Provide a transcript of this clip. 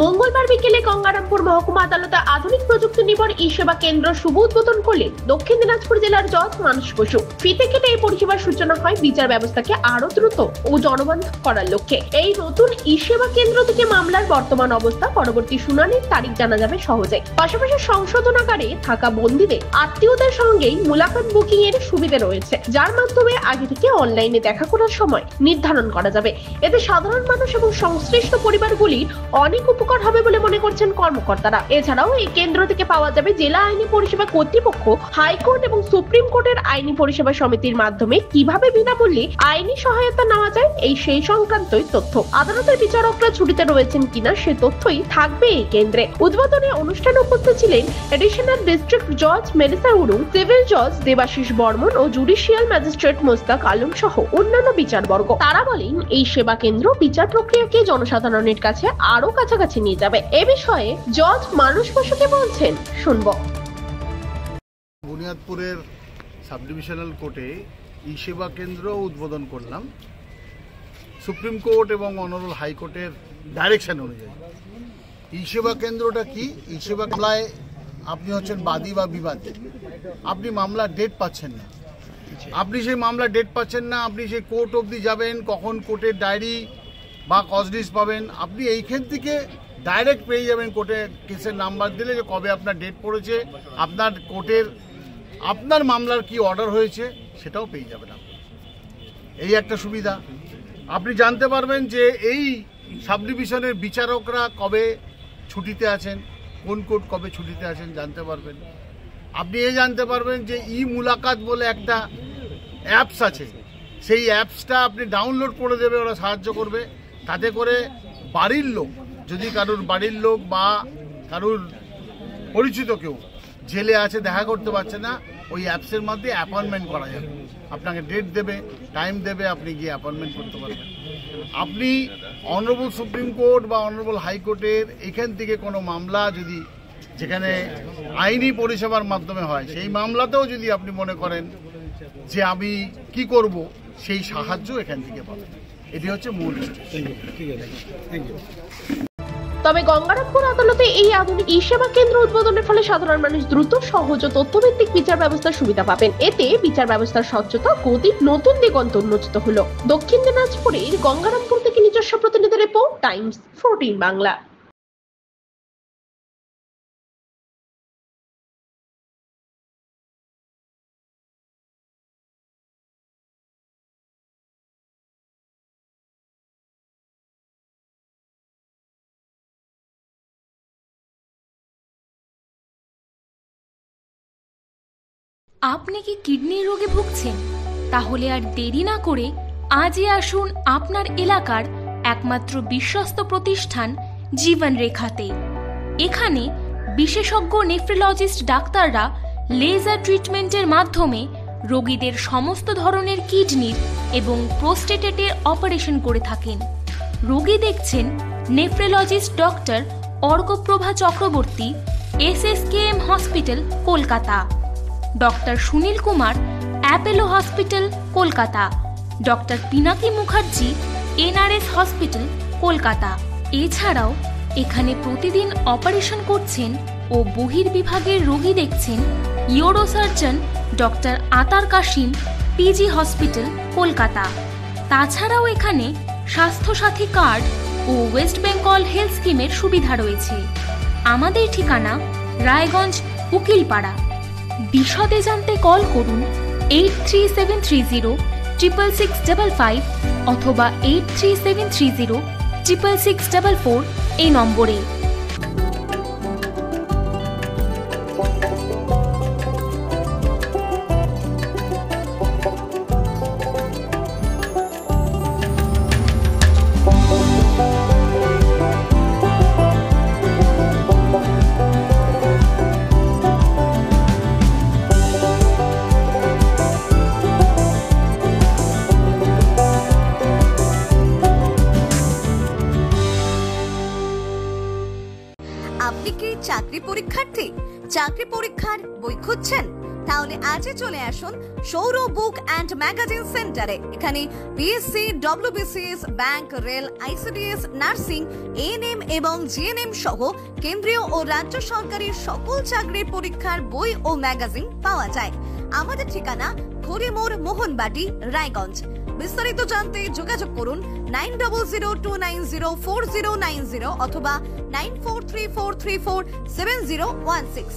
মঙ্গলবার বিকেলে গঙ্গারামপুর মহকুমা আদালতে আধুনিক প্রযুক্তি নির্ভর ই সেবা কেন্দ্র শুভ উদ্বোধন করলেন দক্ষিণ দিনাজপুর জেলার জজ মানস বসু। ফিতে কেটে এই পরিষেবার সূচনা হয় বিচার ব্যবস্থাকে আরো দ্রুত ও জনবান্ধব করার লক্ষ্যে। এই নতুন ই সেবা কেন্দ্র থেকে মামলার বর্তমান অবস্থা, পরবর্তী শুনানির তারিখ জানা যাবে সহজে। পাশাপাশি সংশোধনাগারে থাকা বন্দীদের আত্মীয়দের সঙ্গেই মুলাকাত বুকিং এর সুবিধা রয়েছে, যার মাধ্যমে আগে থেকে অনলাইনে দেখা করার সময় নির্ধারণ করা যাবে। এতে সাধারণ মানুষ এবং সংশ্লিষ্ট পরিবারগুলির অনেক উপকার হবে বলে মনে করছেন কর্মকর্তারা। এছাড়াও এই কেন্দ্র থেকে পাওয়া যাবে জেলা আইনি পরিষেবা কর্তৃপক্ষ, হাইকোর্ট এবং সুপ্রিম কোর্টের আইনি পরিষেবা সমিতির মাধ্যমে কিভাবে বিনামূল্যে আইনি সহায়তা নেওয়া যায় সেই সংক্রান্তই তথ্য। আদালতের বিচারকরা ছুটিতে রয়েছেন কিনা সে তথ্যই থাকবে এই কেন্দ্রে। উদ্বোধনী অনুষ্ঠানে উপস্থিত ছিলেন এডিশনাল ডিস্ট্রিক্ট জজ মেলিসা উরুং, সিভিল জজ দেবাশিস বর্মন ও জুডিশিয়াল ম্যাজিস্ট্রেট মোস্তাক আলম সহ অন্যান্য বিচারবর্গ। তারা বলেন এই সেবা কেন্দ্র বিচার প্রক্রিয়াকে জনসাধারণের কাছে আরো কাছাকাছি নিয়ে যাবে। এ বিষয়ে জজ মানস বসুকে বলছেন, শুনবো। বুনিয়াদপুরের সাব ডিভিশনাল কোর্টে ই সেবা কেন্দ্র উদ্বোধন করলাম সুপ্রিম কোর্ট এবং অনারেবল হাইকোর্টের ডাইরেকশন অনুযায়ী। ই সেবা কেন্দ্রটা কি? ই সেবা মামলায় আপনি হচ্ছেন বাদী বা বিবাদী, আপনি মামলার ডেট পাচ্ছেন না, আপনি সেই মামলা ডেট পাচ্ছেন না, আপনি সেই কোর্ট অবধি যাবেন, কখন কোর্টের ডায়েরি বা কজলিস্ট পাবেন, আপনি এইখান থেকে ডাইরেক্ট পেয়ে যাবেন। কোর্টে কেসের নাম্বার দিলে যে কবে আপনার ডেট পড়েছে, আপনার কোর্টের আপনার মামলার কি অর্ডার হয়েছে সেটাও পেয়ে যাবেন আপনি। এই একটা সুবিধা। আপনি জানতে পারবেন যে এই সাব ডিভিশনের বিচারকরা কবে ছুটিতে আছেন, কোন কোর্ট কবে ছুটিতে আছেন জানতে পারবেন। আপনি জানতে পারবেন যে ই মুলাকাত বলে একটা অ্যাপস আছে, সেই অ্যাপসটা আপনি ডাউনলোড করে দেবে, ওরা সাহায্য করবে। তাতে করে বাড়ির লোক, যদি কারুর বাড়ির লোক বা কারুর পরিচিত কেউ জেলে আছে, দেখা করতে পারছে না, ওই অ্যাপসের মধ্যে অ্যাপয়েন্টমেন্ট করা যাবে। আপনাকে ডেট দেবে, টাইম দেবে, আপনি গিয়ে অ্যাপয়েন্টমেন্ট করতে পারবেন। আপনি অনারেবল সুপ্রিম কোর্ট বা অনারেবল হাইকোর্টের এখান থেকে কোনো মামলা যদি যেখানে আইনি পরিষেবার মাধ্যমে হয়, সেই মামলাতেও যদি আপনি মনে করেন যে আমি কি করব, সেই সাহায্য এখান থেকে পাবেন। এটি হচ্ছে মূল। তবে গঙ্গারামপুর আদালতে এই আধুনিক ই সেবা কেন্দ্র উদ্বোধনের ফলে সাধারণ মানুষ দ্রুত, সহজ ও তথ্যভিত্তিক বিচার ব্যবস্থার সুবিধা পাবেন। এতে বিচার ব্যবস্থার স্বচ্ছতা, গতি, নতুন দিগন্ত উন্মোচিত হলো। দক্ষিণ দিনাজপুরের গঙ্গারামপুর থেকে নিজস্ব প্রতিনিধি রিপোর্ট, টাইমস 14 বাংলা। আপনি কি কিডনির রোগে ভুগছেন? তাহলে আর দেরি না করে আজই আসুন আপনার এলাকার একমাত্র বিশ্বস্ত প্রতিষ্ঠান জীবন রেখাতে। এখানে বিশেষজ্ঞ নেফ্রোলজিস্ট ডাক্তাররা লেজার ট্রিটমেন্টের মাধ্যমে রোগীদের সমস্ত ধরনের কিডনির এবং প্রোস্টেটের অপারেশন করে থাকেন। রোগী দেখছেন nephrologist doctor Arkaprava Chakraborty, SSKM hospital, Kolkata. Doctor Sunil Kumar, Apollo hospital, Kolkata. Doctor Pinaki Mukherjee, NRS hospital, Kolkata. এছাড়াও এখানে প্রতিদিন অপারেশন করছেন ও বহির্বিভাগের রোগী দেখছেন ইউরোসার্জন ডক্টর আতার কাশিম, PG হসপিটাল, কলকাতা। তাছাড়াও এখানে স্বাস্থ্যসাথী কার্ড ও ওয়েস্ট বেঙ্গল হেলথ স্কিমের সুবিধা রয়েছে। আমাদের ঠিকানা রায়গঞ্জ, উকিলপাড়া। বিশদে জানতে কল করুন 8373066655 অথবা 8373066644 এই নম্বরে। আপনি কি চাকরি পরীক্ষার্থী? চাকরি পরীক্ষার বই খুঁজছেন? তাহলে আজই চলে আসুন সৌর বুক অ্যান্ড ম্যাগাজিন সেন্টারে। এখানে BSc, WBCS, bank, rail, ICDS, nursing, ANM এবং জিএনএম সহ কেন্দ্রীয় ও রাজ্য সরকারি সকল চাকরির পরীক্ষার বই ও ম্যাগাজিন পাওয়া যায়। আমাদের ঠিকানা ঘড়িমোড়, মোহনবাটি, রায়গঞ্জ। বিস্তারিত জানতে যোগাযোগ করুন 9002904090 অথবা 9434347016।